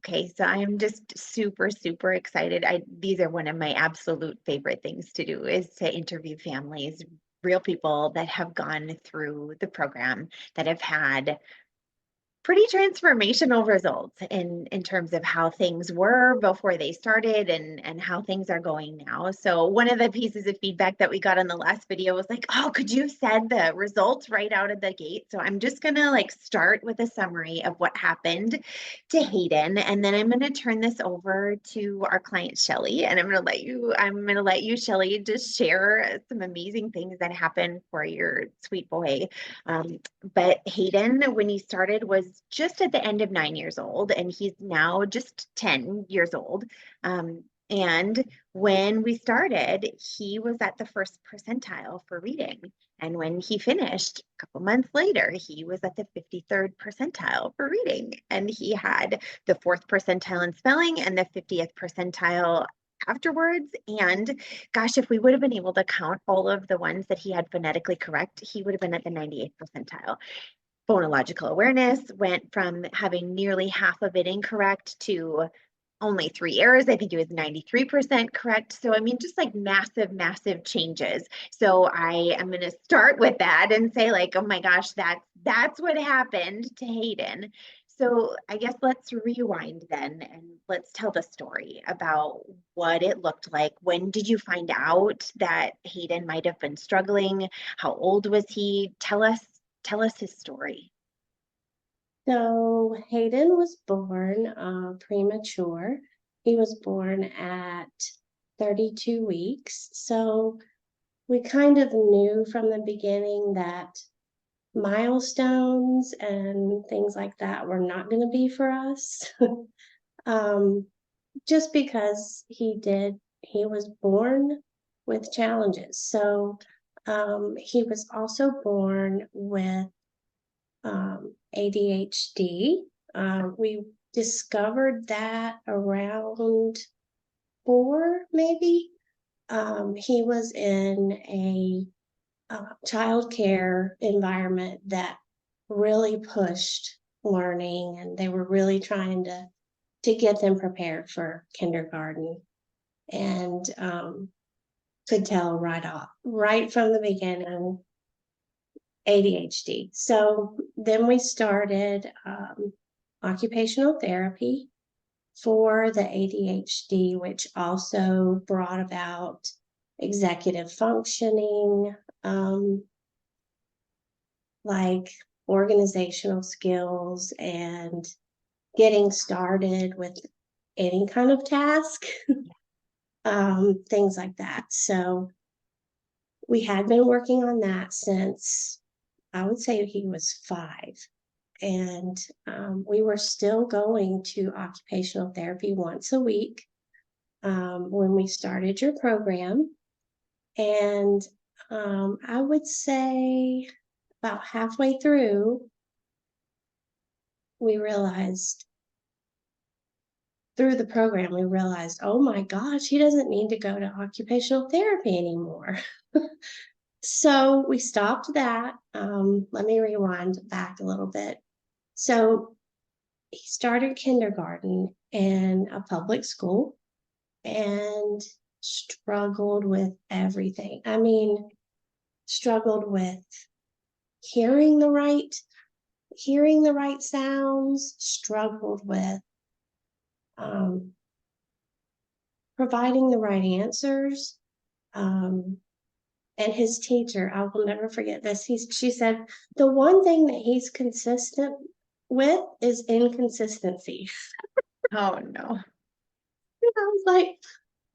Okay, so I am just super, super excited. These are one of my absolute favorite things to do is to interview families, real people that have gone through the program, that have had pretty transformational results in terms of how things were before they started and how things are going now. So one of the pieces of feedback that we got on the last video was like, oh, could you have said the results right out of the gate? So I'm just gonna like start with a summary of what happened to Hayden, and then I'm gonna turn this over to our client Shelley, and I'm gonna let you, Shelley, just share some amazing things that happened for your sweet boy. But Hayden, when he started, was just at the end of 9 years old, and he's now just 10 years old. And when we started, he was at the first percentile for reading. And when he finished a couple months later, he was at the 53rd percentile for reading. And he had the fourth percentile in spelling and the 50th percentile afterwards. And gosh, if we would have been able to count all of the ones that he had phonetically correct, he would have been at the 98th percentile. Phonological awareness went from having nearly half of it incorrect to only 3 errors. I think it was 93% correct. So, I mean, just like massive, massive changes. So I am going to start with that and say like, oh my gosh, that's what happened to Hayden. So I guess let's rewind then and let's tell the story about what it looked like. When did you find out that Hayden might have been struggling? How old was he? Tell us his story. So Hayden was born premature. He was born at 32 weeks. So we kind of knew from the beginning that milestones and things like that were not going to be for us. um, just because he was born with challenges. So he was also born with ADHD. We discovered that around 4, maybe. He was in a child care environment that really pushed learning, and they were really trying to get them prepared for kindergarten. And could tell right from the beginning, ADHD. So then we started occupational therapy for the ADHD, which also brought about executive functioning, like organizational skills and getting started with any kind of task, things like that. So we had been working on that since I would say he was 5. And we were still going to occupational therapy once a week when we started your program. And I would say about halfway through, we realized through the program, we realized, oh my gosh, he doesn't need to go to occupational therapy anymore. So we stopped that. Let me rewind back a little bit. So he started kindergarten in a public school and struggled with everything. I mean, struggled with hearing the right sounds, struggled with providing the right answers. And his teacher, I will never forget this. She said, the one thing that he's consistent with is inconsistency. Oh no. And I was like,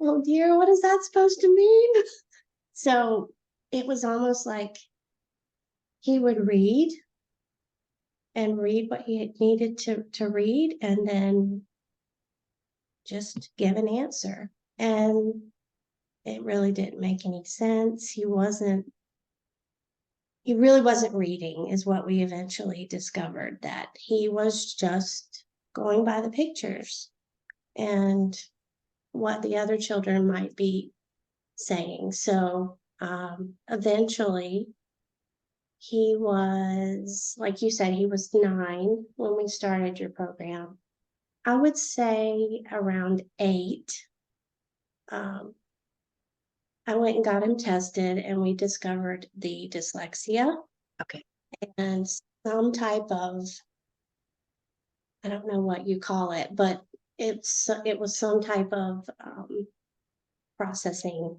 oh dear, what is that supposed to mean? So it was almost like he would read and read what he needed to read and then just give an answer. And it really didn't make any sense. He really wasn't reading, is what we eventually discovered, that he was just going by the pictures and what the other children might be saying. So eventually, he was, like you said, he was 9 when we started your program. I would say around 8, um, I went and got him tested, and we discovered the dyslexia Okay. and some type of, I don't know what you call it, but it was some type of processing.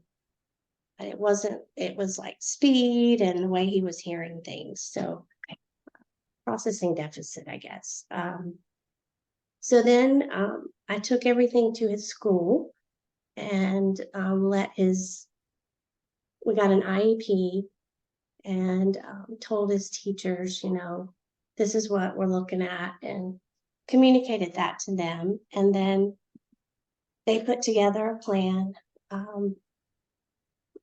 It was like speed and the way he was hearing things. So processing deficit, I guess. So then I took everything to his school and we got an IEP and told his teachers, this is what we're looking at, and communicated that to them. And then they put together a plan. Um,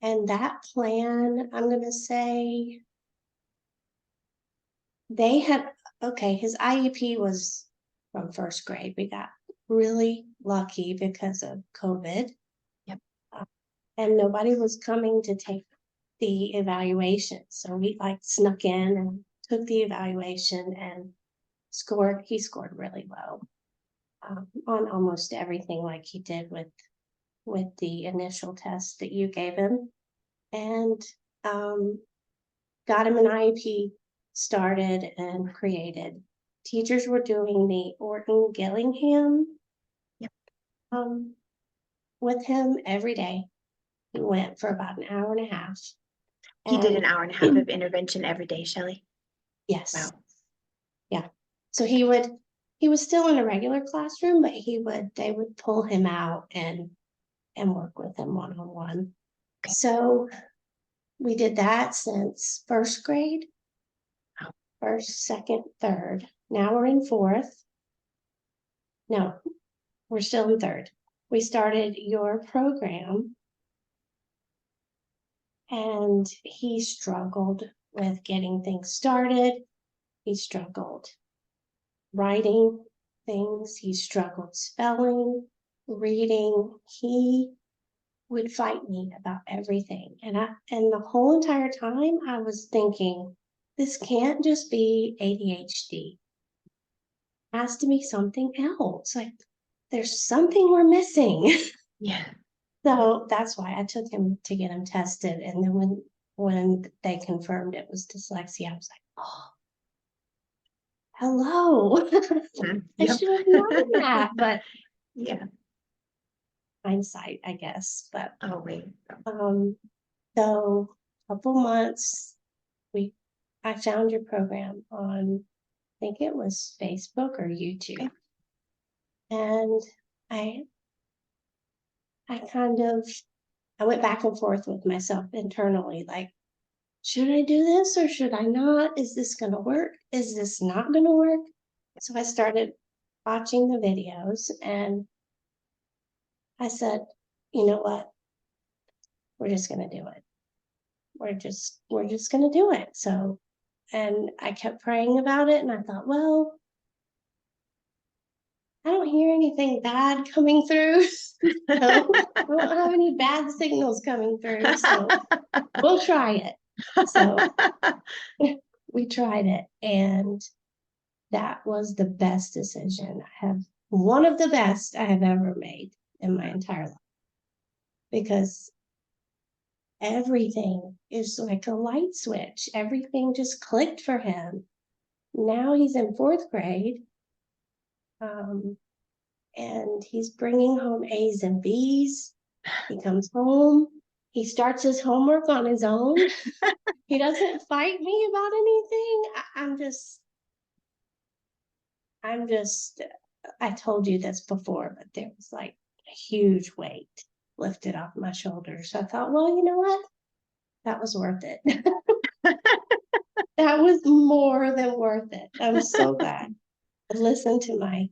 and that plan, I'm going to say, they had, okay, his IEP was from first grade. We got really lucky because of COVID. Yep. Uh, and nobody was coming to take the evaluation. So we like snuck in and took the evaluation and he scored really low on almost everything, like he did with the initial test that you gave him. And got him an IEP started and created. Teachers were doing the Orton Gillingham Yep. um, with him every day. He went for about an hour and a half. He did an And hour and a half of intervention every day, Shelley. yes, Wow. yeah. So he was still in a regular classroom, but they would pull him out and work with him one on one. Okay. So we did that since first grade, Wow. first, second, third. Now we're in fourth. No, we're still in third. We started your program and he struggled with getting things started. He struggled writing things. He struggled spelling, reading. He would fight me about everything. And the whole entire time I was thinking, this can't just be ADHD. It has to be something else. Like there's something we're missing. Yeah. So that's why I took him to get him tested. And then when they confirmed it was dyslexia, I was like, oh, hello. I Yep. should have known that, but Yeah. hindsight, I guess. But Oh, wait. um, so a couple months, we I found your program on, I think it was Facebook or YouTube. Okay. And I I kind of I went back and forth with myself internally, like, should I do this or should I not? Is this going to work? Is this not going to work? So I started watching the videos and I said, you know what? We're just going to do it. We're just going to do it. So, and I kept praying about it and I thought, well, I don't hear anything bad coming through. So I don't have any bad signals coming through. So we'll try it. So we tried it and that was the best decision one of the best I have ever made in my entire life, because everything is like a light switch. Everything just clicked for him. Now he's in fourth grade, and he's bringing home A's and B's. He comes home, he starts his homework on his own. He doesn't fight me about anything. I'm just, I told you this before, but there was like a huge weight lifted off my shoulders. So I thought, well, you know what? That was worth it. That was more than worth it. I'm so glad I listened to my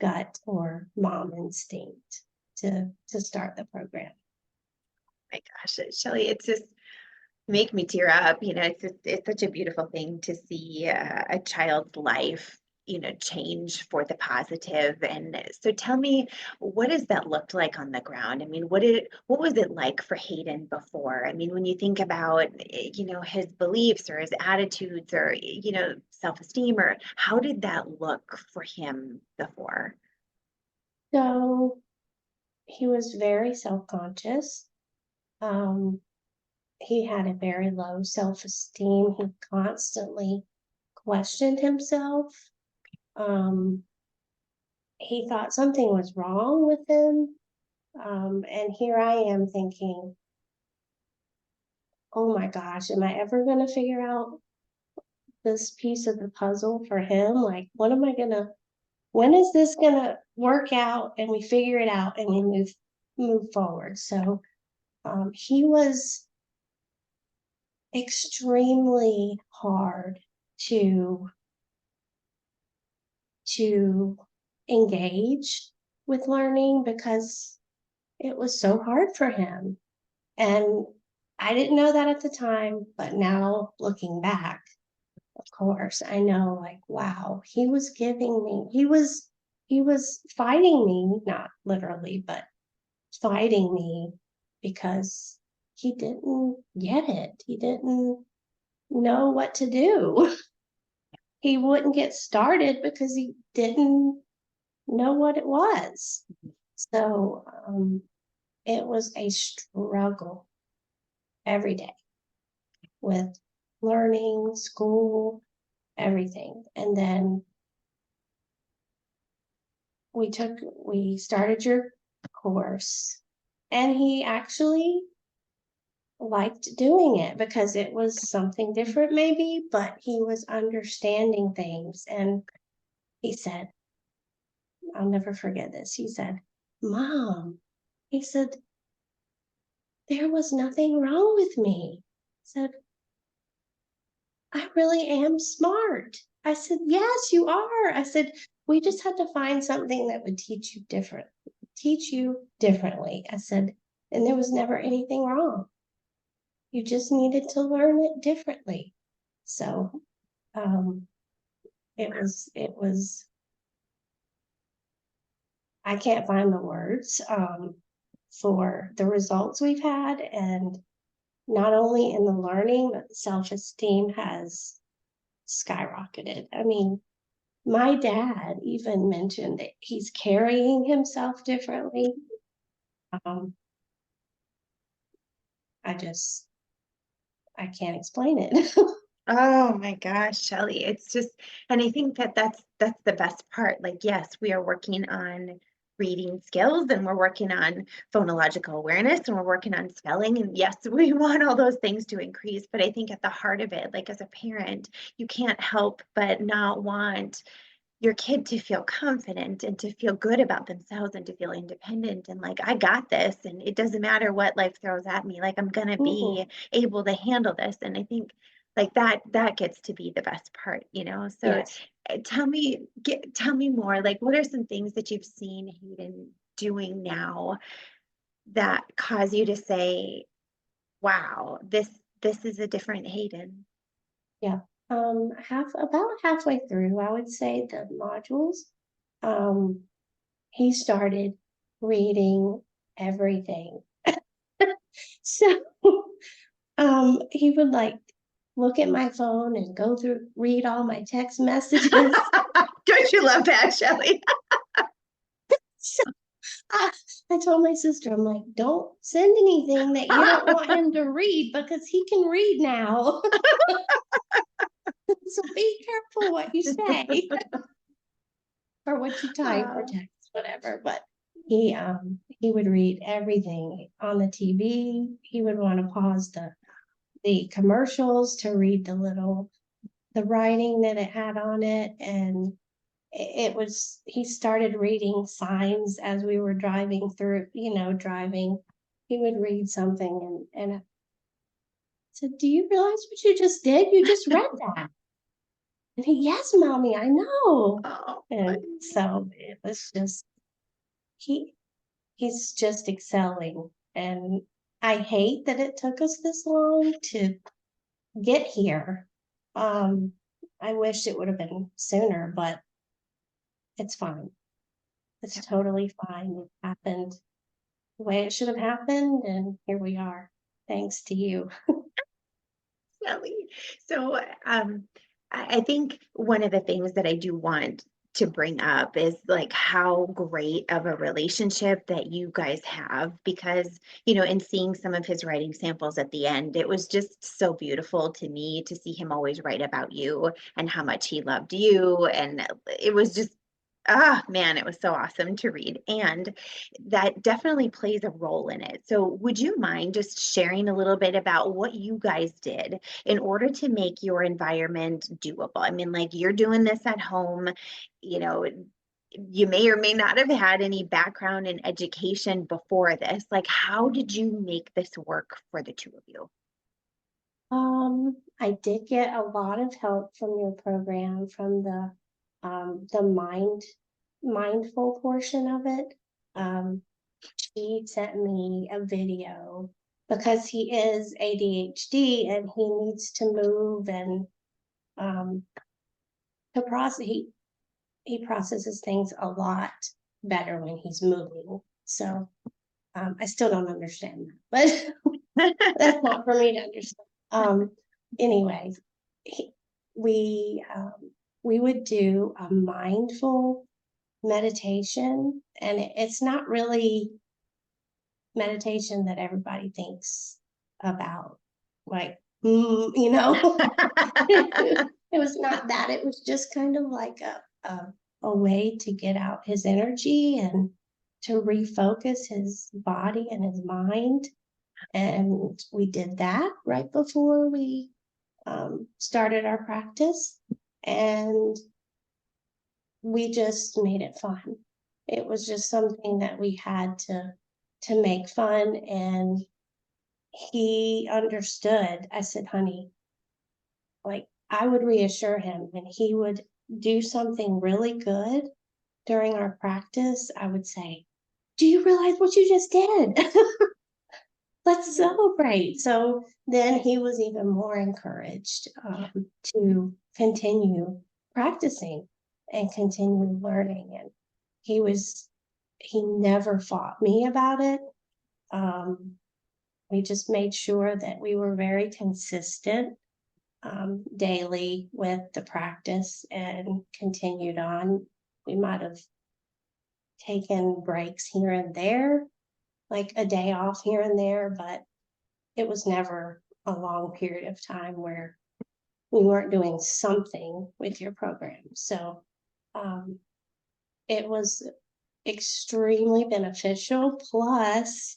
gut or mom instinct to start the program. My gosh, Shelley, it's just make me tear up. It's such a beautiful thing to see a child's life change for the positive. And so tell me, what does that look like on the ground? I mean, what was it like for Hayden before? I mean, when you think about, his beliefs or his attitudes or, self-esteem, or how did that look for him before? So he was very self-conscious. Um, he had a very low self-esteem. He constantly questioned himself. Um, he thought something was wrong with him. And here I am thinking, oh my gosh, am I ever going to figure out this piece of the puzzle for him? Like, when is this going to work out and we figure it out and we move forward? So he was extremely hard to engage with learning because it was so hard for him. And I didn't know that at the time, but now looking back, of course, I know, like, wow, he was fighting me, not literally, but fighting me because he didn't get it. He didn't know what to do. He wouldn't get started because he didn't know what it was. So it was a struggle every day with learning, school, everything. And then we started your course, and he actually liked doing it because it was something different maybe, but he was understanding things. And he said, I'll never forget this. He said, Mom, he said, there was nothing wrong with me. I said, I really am smart. I said, yes, you are. I said, we just had to find something that would teach you differently. I said, and there was never anything wrong. You just needed to learn it differently. So it was, I can't find the words for the results we've had. And not only in the learning, but the self-esteem has skyrocketed. I mean, my dad even mentioned that he's carrying himself differently. Um, I can't explain it. Oh my gosh, Shelley, it's just, and I think that that's the best part. Like, yes, we are working on reading skills and we're working on phonological awareness and we're working on spelling. And yes, we want all those things to increase. But I think at the heart of it, like as a parent, you can't help but not want your kid to feel confident and to feel good about themselves and to feel independent and like, I got this and it doesn't matter what life throws at me, like I'm gonna be Mm-mm. able to handle this. And I think like that gets to be the best part, so Yes. tell me more, like what are some things that you've seen Hayden doing now that cause you to say, wow, this is a different Hayden? Yeah. About halfway through, I would say the modules, um, he started reading everything. So he would like look at my phone and read all my text messages. Don't you love that, Shelley? So I told my sister, I'm like, don't send anything that you don't want him to read because he can read now. So be careful what you say or what you type or Uh, text, whatever. But he would read everything on the TV. He would want to pause the commercials to read the writing that it had on it. And he started reading signs as we were driving through, driving. He would read something and I said, do you realize what you just did? You just read that. And he, yes, mommy, I know. oh, And so it was just, he, he's just excelling. And I hate that it took us this long to get here. Um, I wish it would have been sooner, but it's fine. It's Yep. totally fine. It happened the way it should have happened, and here we are, thanks to you. Shelley. So, I think one of the things that I do want to bring up is like how great of a relationship that you guys have because, in seeing some of his writing samples at the end, it was just so beautiful to me to see him always write about you and how much he loved you. And it was just, ah, man, it was so awesome to read. And that definitely plays a role in it. So, would you mind just sharing a little bit about what you guys did in order to make your environment doable? I mean, like you're doing this at home, you know, you may or may not have had any background in education before this. Like, how did you make this work for the two of you? I did get a lot of help from your program, from the mindful portion of it. Um, she sent me a video because he is ADHD and he needs to move and um, to process. He processes things a lot better when he's moving. So I still don't understand that, but that's not for me to understand. Anyway, he, we we would do a mindful meditation, and it's not really meditation that everybody thinks about, like it was not that. It was just kind of like a way to get out his energy and to refocus his body and his mind. And we did that right before we started our practice. And we just made it fun. It was just something that we had to make fun. And he understood. I said, honey, like I would reassure him when he would do something really good during our practice. I would say, do you realize what you just did? Let's celebrate. So then he was even more encouraged to continue practicing and continue learning. And he never fought me about it. Um, we just made sure that we were very consistent daily with the practice and continued on. We might have taken breaks here and there, like a day off here and there, but it was never a long period of time where we weren't doing something with your program. So um, it was extremely beneficial. Plus,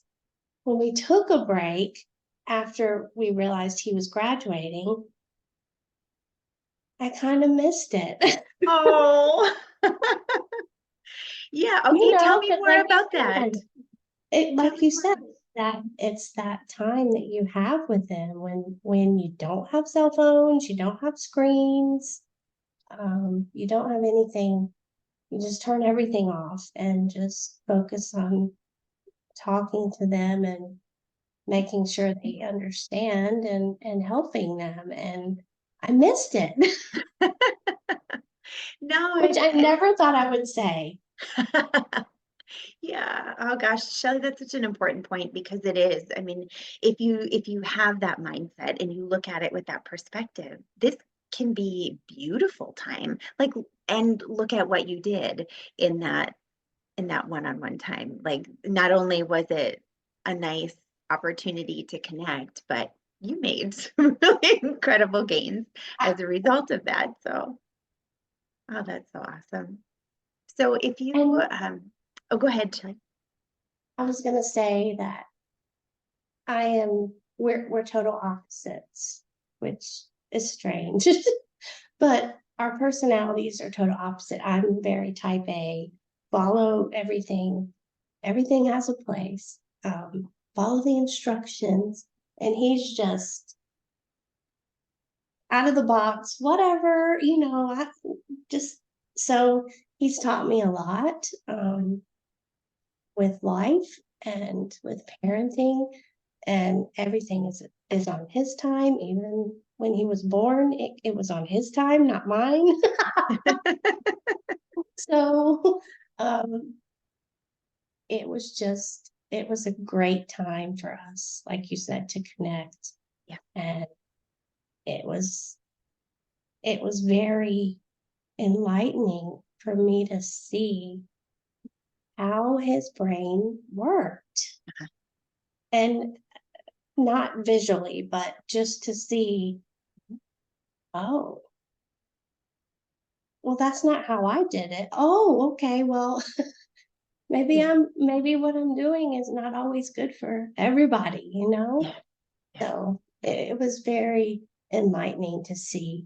when we took a break after we realized he was graduating, I kind of missed it. Oh, yeah. Okay, tell me Because more like you about that. said, it Tell like me you more. said, that it's that time that you have with them when you don't have cell phones, you don't have screens, you don't have anything. You just turn everything off and just focus on talking to them and making sure they understand and helping them. And I missed it, No, which I never thought I would say. yeah. Oh gosh, Shelley, that's such an important point because it is. I mean, if you have that mindset and you look at it with that perspective, this can be beautiful time. Like, and look at what you did in that one-on-one time. Like, not only was it a nice opportunity to connect, but you made some really incredible gains as a result of that. So, oh, that's so awesome. So if you, And oh, go ahead, Shelley. I was gonna say that we're total opposites, which is strange. But our personalities are total opposite. I'm very type A, follow everything. Everything has a place. Follow the instructions. And he's just out of the box, whatever, just so he's taught me a lot with life and with parenting, and everything is on his time. Even when he was born, it was on his time, not mine. So, um, it was a great time for us, like you said, to connect. Yeah. And it was, it was very enlightening for me to see how his brain worked. Uh-huh. And not visually, but just to see, oh, well, that's not how I did it. Oh, okay, well, Yeah. maybe what I'm doing is not always good for everybody, you know? Yeah. Yeah. So it was very enlightening to see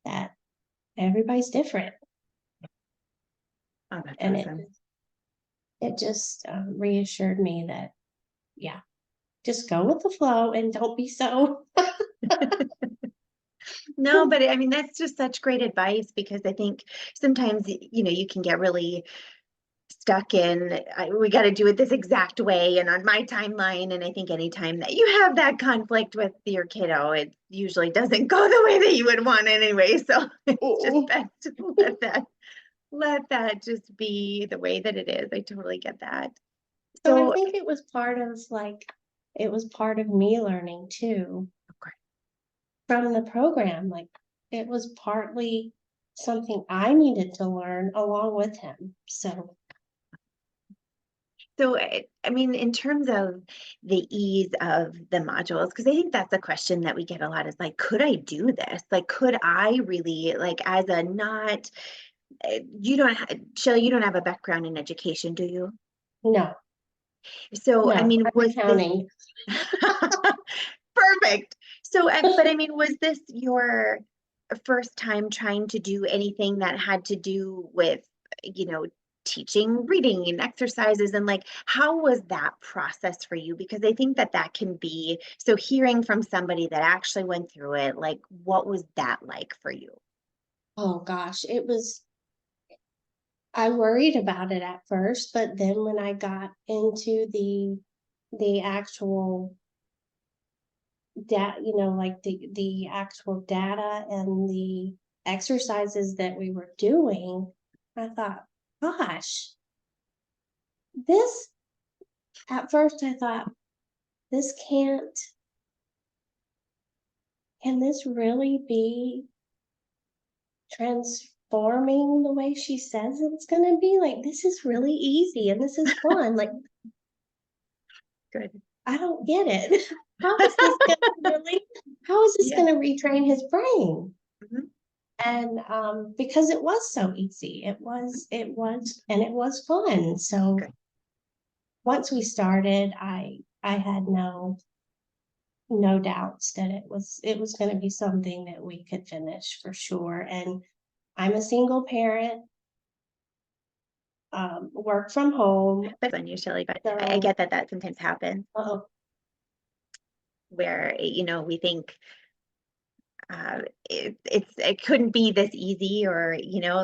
that everybody's different. Oh, that's And awesome. it just reassured me that, yeah, just go with the flow and don't be so. No, but I mean, that's just such great advice because I think sometimes, you can get really stuck in, we got to do it this exact way and on my timeline. And I think anytime that you have that conflict with your kiddo, it usually doesn't go the way that you would want anyway. So it's just Mm-mm. best to let that just be the way that it is. I totally get that. So I So, think it was part of like, it was part of me learning too okay. from the program. Like it was partly something I needed to learn along with him. So, So, I mean, in terms of the ease of the modules, because I think that's a question that we get a lot is like, could I do this? Like, could I really, like, as a not, you don't, Shelley, you don't have a background in education, do you? no, So, I no, mean, I'm was this accounting. perfect? So, but I mean, was this your first time trying to do anything that had to do with, you know, teaching reading and exercises and like how was that process for you? Because I think that that can be so hearing from somebody that actually went through it, like what was that like for you? Oh gosh, it was, I worried about it at first, but then when I got into the actual data, like the actual data and the exercises that we were doing, I thought, gosh, this at first I thought this can't can this really be transforming the way she says it's gonna be? Like this is really easy and this is fun. Like Good. I don't get it. How is this gonna really how is this Yeah. gonna retrain his brain? Mhm. And because it was so easy, and it was fun. So Good. once we started, I had no doubts that it was going to be something that we could finish for sure. And I'm a single parent, work from home, But on you, Shelley, but I so get that that sometimes happens uh, where, we think it couldn't be this easy or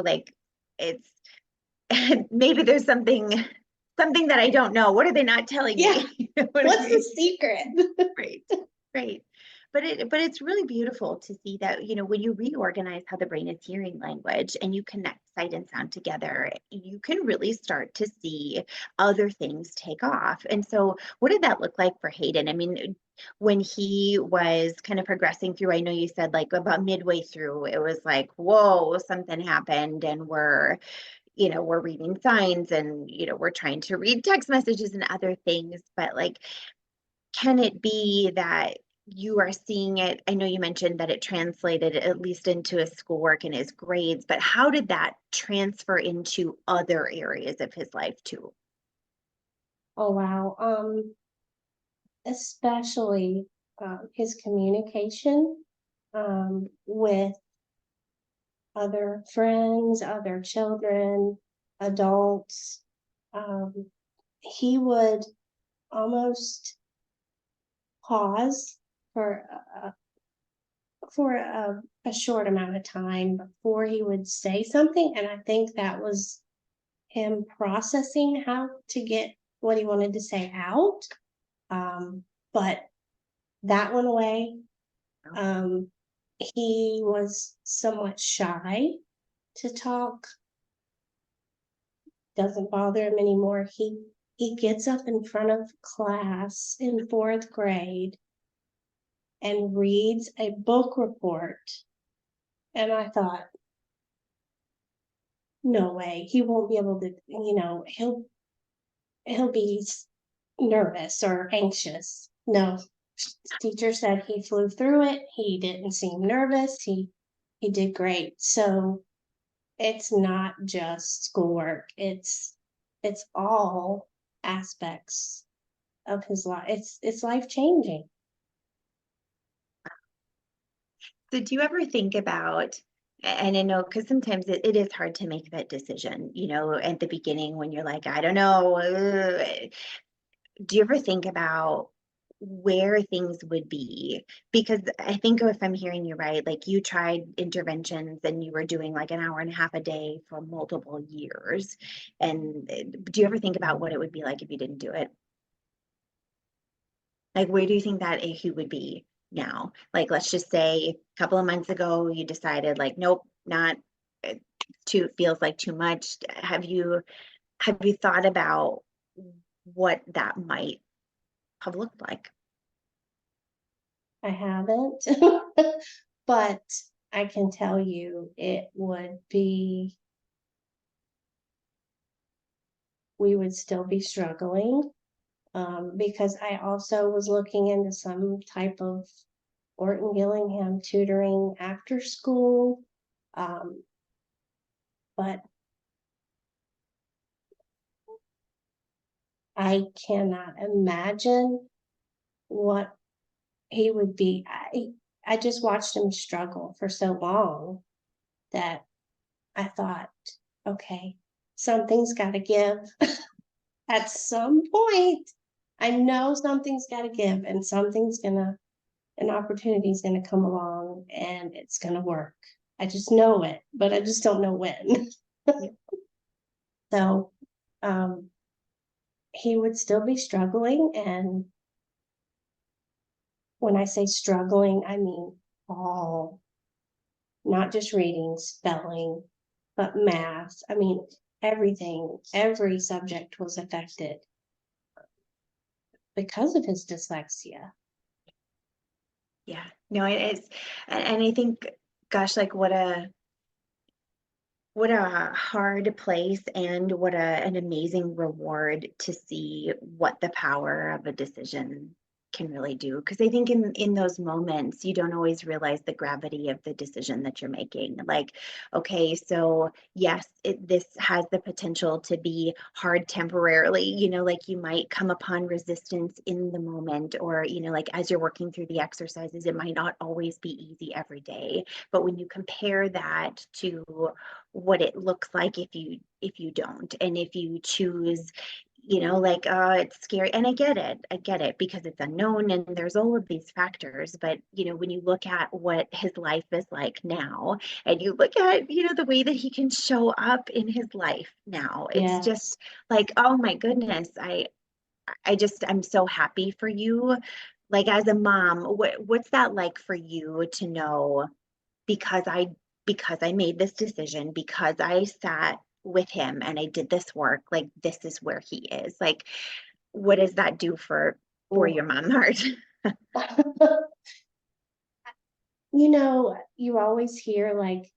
like it's maybe there's something that I don't know. What are they not telling yeah. me? You know what I What's the mean? secret? Right. Right. But it's really beautiful to see that, when you reorganize how the brain is hearing language and you connect sight and sound together, you can really start to see other things take off. And so what did that look like for Hayden? I mean, when he was kind of progressing through, I know you said like about midway through, it was like, whoa, something happened and we're reading signs and we're trying to read text messages and other things, but like can it be that you are seeing it? I know you mentioned that it translated at least into his schoolwork and his grades, but how did that transfer into other areas of his life too? Oh wow. Especially his communication with other friends, other children, adults. Um, he would almost pause for a short amount of time before he would say something, and I think that was him processing how to get what he wanted to say out. But that went away. Oh, Um, he was somewhat shy to talk doesn't bother him anymore. He gets up in front of class in 4th grade and reads a book report. And I thought, no way, he won't be able to, he'll be nervous or anxious. No, teacher said he flew through it. He didn't seem nervous. He did great. So it's not just schoolwork. It's all aspects of his life. It's life changing. So do you ever think about, and I know because sometimes it is hard to make that decision, at the beginning when you're like, I don't know. Do you ever think about where things would be? Because I think if I'm hearing you right, like you tried interventions and you were doing like an hour and a half a day for multiple years. And do you ever think about what it would be like if you didn't do it? Like, where do you think that AQ would be now? Like, let's just say a couple of months ago, you decided like, nope, not too, feels like too much. Have you thought about what that might have looked like? I haven't, but I can tell you it would be, we would still be struggling, because I also was looking into some type of Orton Gillingham tutoring after school. But I cannot imagine what he would be. I just watched him struggle for so long that I thought, okay, something's got to give at some point. I know something's got to give, and an opportunity is gonna come along, and it's gonna work. I just know it, but I just don't know when. So, um, he would still be struggling, and when I say struggling, I mean all, not just reading, spelling, but math. I mean, everything, every subject was affected because of his dyslexia. Yeah, no, it is. And I think, gosh, like what a hard place and what an amazing reward to see what the power of a decision can really do. Because I think in those moments, you don't always realize the gravity of the decision that you're making. Like, okay, so yes, this has the potential to be hard temporarily, like you might come upon resistance in the moment, or, like as you're working through the exercises, it might not always be easy every day. But when you compare that to what it looks like if you don't, and if you choose, like, it's scary, and I get it because it's unknown and there's all of these factors. But when you look at what his life is like now, and you look at the way that he can show up in his life now, it's Yes. just like, oh my goodness, I'm so happy for you. Like, as a mom, what's that like for you to know, because I made this decision, because I sat with him and I did this work, like this is where he is. Like, what does that do for Oh. your mom heart? You always hear like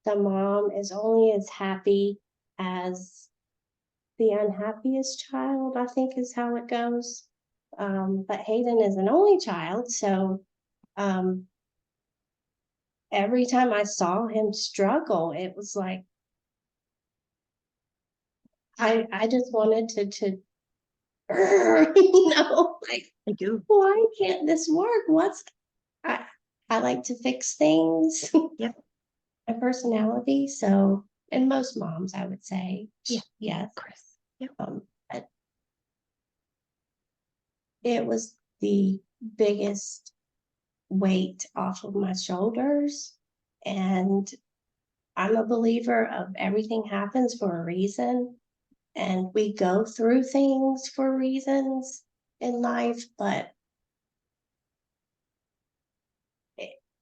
the mom is only as happy as the unhappiest child, I think is how it goes. But Hayden is an only child, so um, every time I saw him struggle, it was like I just wanted to like, I do. why can't this work? I I like to fix things. Yep. My personality, so, and most moms, I would say, Yeah. yes. Chris. Yep. But it was the biggest weight off of my shoulders, and I'm a believer of everything happens for a reason, and we go through things for reasons in life, but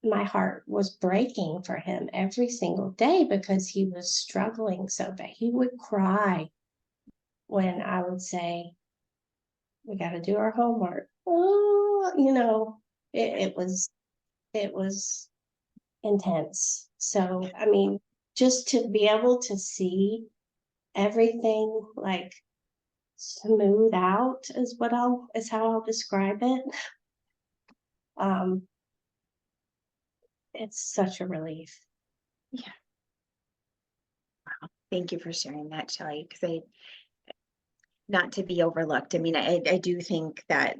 my heart was breaking for him every single day because he was struggling so bad. He would cry when I would say, we got to do our homework. Oh, you know, it was intense. So, I mean, just to be able to see everything like smooth out is how I'll describe it. Um, it's such a relief. Yeah. Wow. Thank you for sharing that, Shelley, because not to be overlooked. I mean, I do think that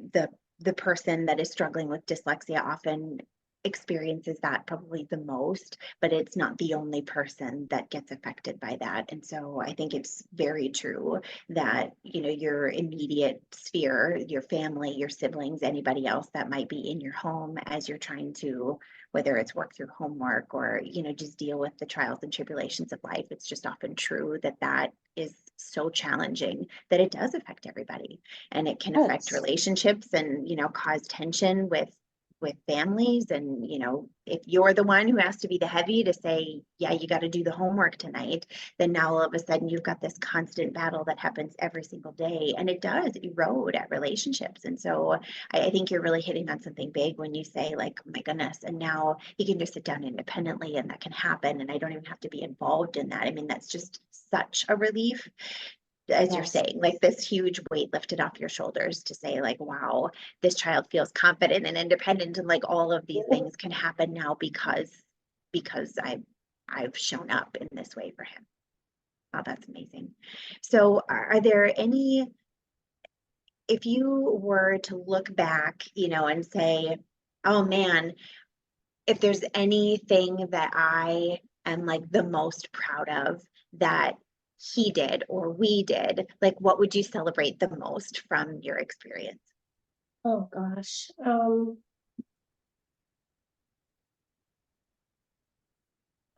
the person that is struggling with dyslexia often experiences that probably the most, but it's not the only person that gets affected by that. And so I think it's very true that, you know, your immediate sphere, your family, your siblings, anybody else that might be in your home as you're trying to, whether it's work through homework or, you know, just deal with the trials and tribulations of life, it's just often true that that is so challenging that it does affect everybody, and it can affect Yes. relationships and, you know, cause tension with families. And, you know, if you're the one who has to be the heavy to say, yeah, you got to do the homework tonight, then now all of a sudden you've got this constant battle that happens every single day, and it does erode at relationships. And so I think you're really hitting on something big when you say, like, oh my goodness, and now he can just sit down independently and that can happen, and I don't even have to be involved in that. I mean, that's just such a relief, as you're Yes. saying, like this huge weight lifted off your shoulders to say, like, wow, this child feels confident and independent, and like all of these things can happen now because I've shown up in this way for him. Wow, that's amazing. So are there any, if you were to look back, you know, and say, oh man, if there's anything that I am like the most proud of that he did or we did, like what would you celebrate the most from your experience? Oh gosh.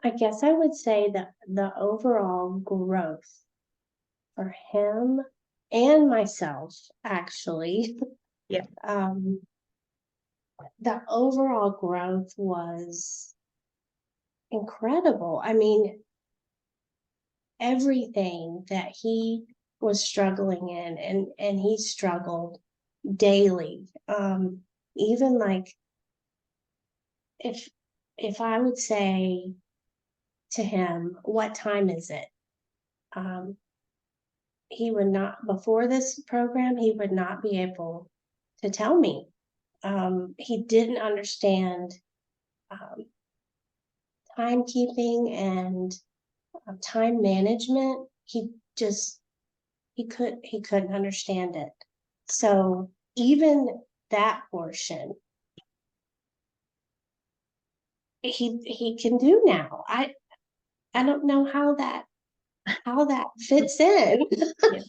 I guess I would say that the overall growth for him and myself, actually, Yeah. um, the overall growth was incredible. I mean, everything that he was struggling in, and he struggled daily. Even like if if I would say to him, "What time is it?" Um, he would not, before this program, he would not be able to tell me. He didn't understand um, timekeeping and time management. Just he couldn't understand it. So even that portion he can do now. I don't know how that fits in Yeah.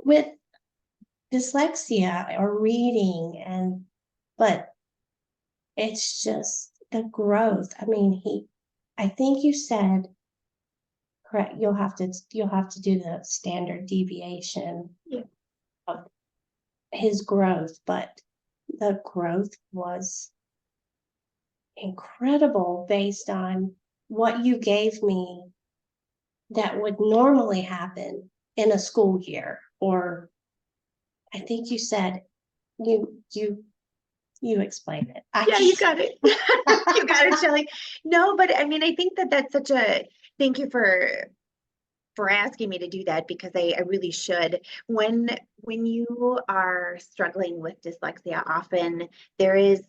with dyslexia or reading, and but it's just the growth. I mean, I think you said, correct, you'll have to do the standard deviation Yeah. of his growth, but the growth was incredible based on what you gave me that would normally happen in a school year. Or I think you said you you you explained it. I Yeah, you can't. got it. You got it, Shelley. No, but I mean, I think that that's such a, thank you for asking me to do that, because I really should. When you are struggling with dyslexia, often there is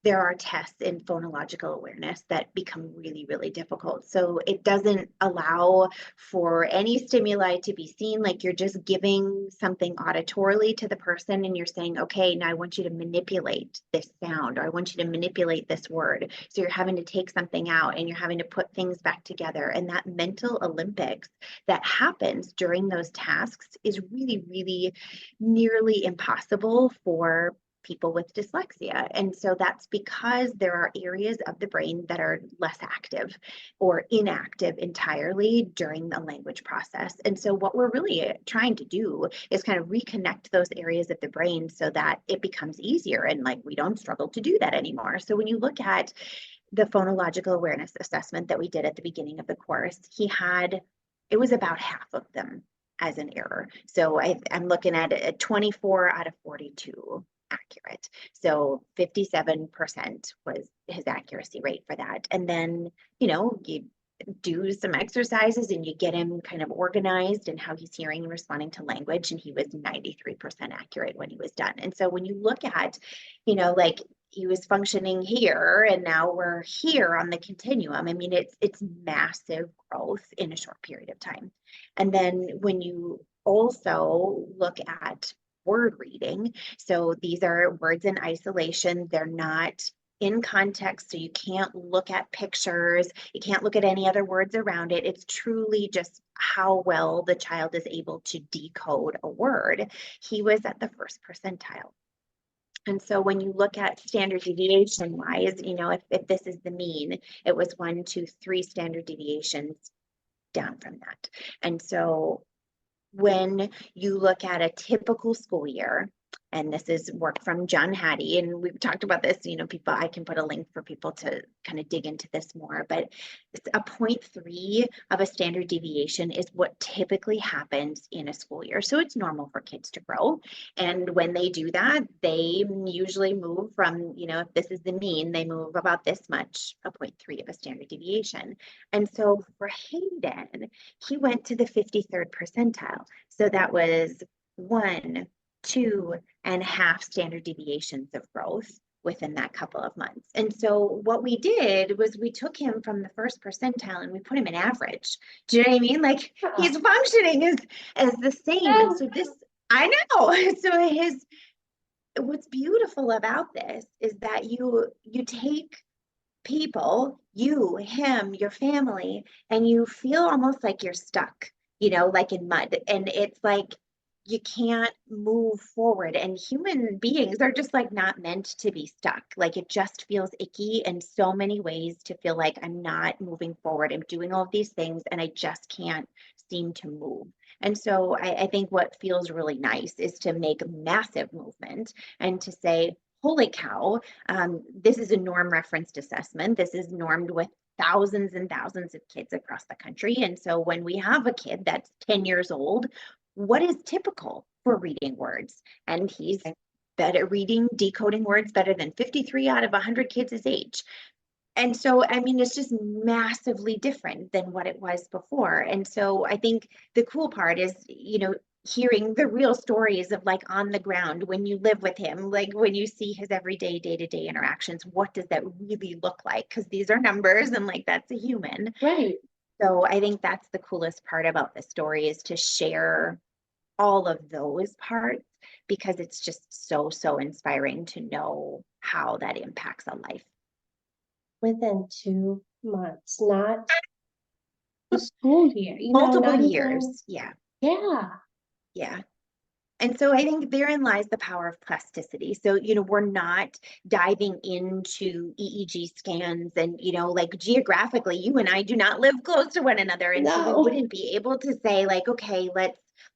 there are tests in phonological awareness that become really, really difficult. So it doesn't allow for any stimuli to be seen. Like you're just giving something auditorily to the person and you're saying, okay, now I want you to manipulate this sound, or I want you to manipulate this word. So you're having to take something out and you're having to put things back together. And that mental Olympics that happens during those tasks is really, really nearly impossible for people with dyslexia. And so that's because there are areas of the brain that are less active or inactive entirely during the language process. And so what we're really trying to do is kind of reconnect those areas of the brain so that it becomes easier and like we don't struggle to do that anymore. So when you look at the phonological awareness assessment that we did at the beginning of the course, it was about half of them as an error. So I'm looking at a 24 out of 42 accurate. So 57% was his accuracy rate for that. And then, you do some exercises and you get him kind of organized and how he's hearing and responding to language. And he was 93% accurate when he was done. And so when you look at, like he was functioning here and now we're here on the continuum. I mean, it's massive growth in a short period of time. And then when you also look at word reading, so these are words in isolation, they're not in context, so you can't look at pictures, you can't look at any other words around it. It's truly just how well the child is able to decode a word. He was at the first percentile. And so when you look at standard deviation wise, if this is the mean, it was 1, 2, 3 standard deviations down from that. And so when you look at a typical school year, and this is work from John Hattie, and we've talked about this, people, I can put a link for people to kind of dig into this more, but it's a 0.3 of a standard deviation is what typically happens in a school year. So it's normal for kids to grow. And when they do that, they usually move from, if this is the mean, they move about this much, a 0.3 of a standard deviation. And so for Hayden, he went to the 53rd percentile. So that was 1, 2.5 standard deviations of growth within that couple of months. And so what we did was we took him from the first percentile and we put him in average. Do you know what I mean? Like he's functioning as the same. And so this, I know. So what's beautiful about this is that you take people, you, him, your family, and you feel almost like you're stuck, like in mud. And it's like you can't move forward. And human beings are just like not meant to be stuck. Like it just feels icky in so many ways to feel like I'm not moving forward. I'm doing all of these things and I just can't seem to move. And so I think what feels really nice is to make massive movement and to say, holy cow, this is a norm referenced assessment. This is normed with thousands and thousands of kids across the country. And so when we have a kid that's 10 years old, what is typical for reading words? And he's better at reading, decoding words better than 53 out of 100 kids his age. And so, I mean, it's just massively different than what it was before. And so I think the cool part is, hearing the real stories of like on the ground when you live with him, like when you see his everyday day-to-day interactions, what does that really look like? Because these are numbers and like that's a human. Right. So I think that's the coolest part about the story is to share all of those parts because it's just so, so inspiring to know how that impacts a life. Within 2 months, not the school year, Multiple not years. even, Yeah. yeah. Yeah. And so I think therein lies the power of plasticity. So, we're not diving into EEG scans and, like geographically, you and I do not live close to one another. And so we No. wouldn't be able to say like, okay,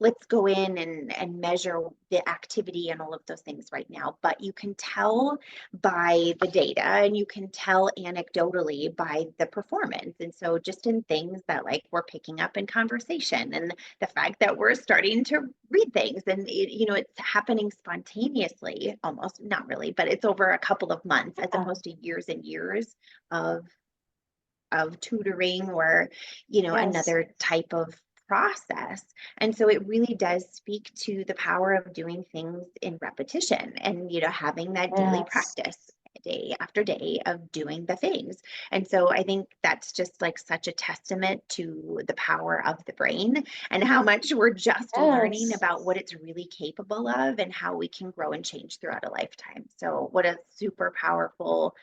let's go in and measure the activity and all of those things right now. But you can tell by the data and you can tell anecdotally by the performance. And so just in things that like we're picking up in conversation and the fact that we're starting to read things and it's happening spontaneously, almost not really, but it's over a couple of months as opposed to years and years of tutoring or Yes. another type of process. And so it really does speak to the power of doing things in repetition and having that daily Yes. practice day after day of doing the things. And so I think that's just like such a testament to the power of the brain and how much we're just learning Yes. about what it's really capable of and how we can grow and change throughout a lifetime. So what a super powerful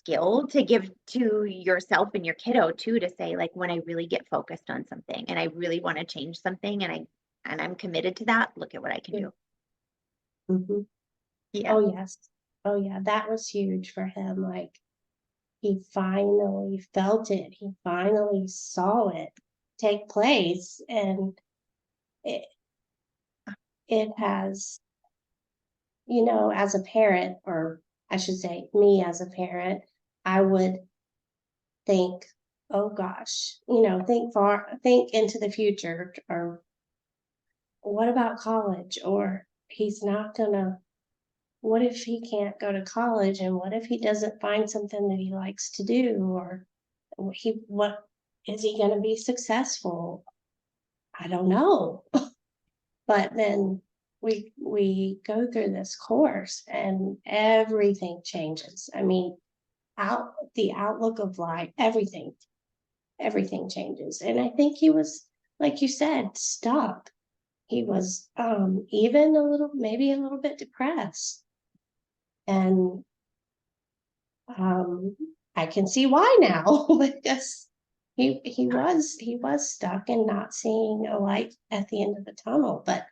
skill to give to yourself and your kiddo too, to say like when I really get focused on something and I really want to change something and I'm committed to that, look at what I can do. Mm-hmm. Yeah. Oh, yes. Oh, yeah. That was huge for him. Like, he finally felt it. He finally saw it take place. And it, it has, as a parent, or I should say, me as a parent, I would think, oh gosh, think into the future or what about college? Or he's not gonna, what if he can't go to college? And what if he doesn't find something that he likes to do? Or what is he gonna be successful? I don't know. But then we go through this course and everything changes. I mean, the outlook of life, everything changes. And I think he was, like you said, stuck. He was even a little, maybe a little bit depressed. And um I can see why now because he was stuck and not seeing a light at the end of the tunnel, but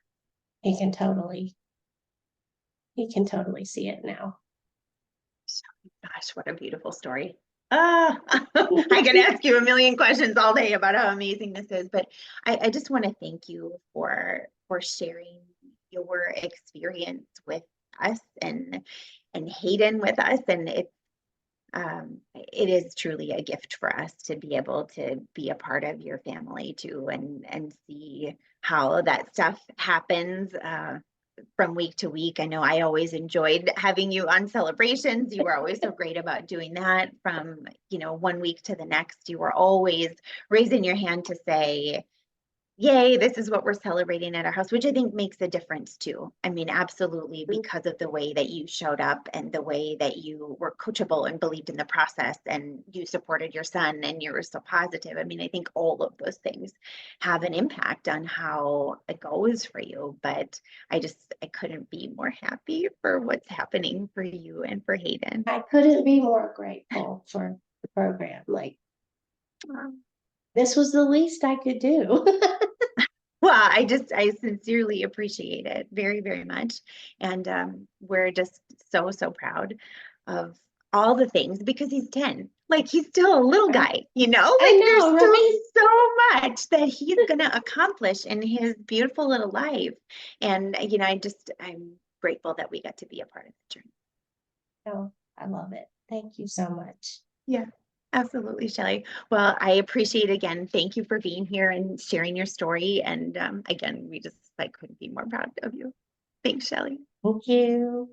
he can totally see it now. Gosh, what a beautiful story. I could ask you a million questions all day about how amazing this is, but I just want to thank you for sharing your experience with us and Hayden with us. And it is truly a gift for us to be able to be a part of your family too, and see how that stuff happens. From week to week. I know I always enjoyed having you on celebrations. You were always so great about doing that. From, one week to the next, you were always raising your hand to say, yay, this is what we're celebrating at our house, which I think makes a difference too. I mean, absolutely, because of the way that you showed up and the way that you were coachable and believed in the process and you supported your son and you were so positive. I mean, I think all of those things have an impact on how it goes for you. But I couldn't be more happy for what's happening for you and for Hayden. I couldn't be more grateful for the program. Like, this was the least I could do. Well, I sincerely appreciate it very, very much. And we're just so, so proud of all the things because he's 10. Like he's still a little guy, I like there's know, still right? so much that he's gonna accomplish in his beautiful little life. And I'm grateful that we got to be a part of the journey. Oh, I love it. Thank you so much. Yeah. Absolutely, Shelley. Well, I appreciate again. Thank you for being here and sharing your story. And again, I couldn't be more proud of you. Thanks, Shelley. Thank you.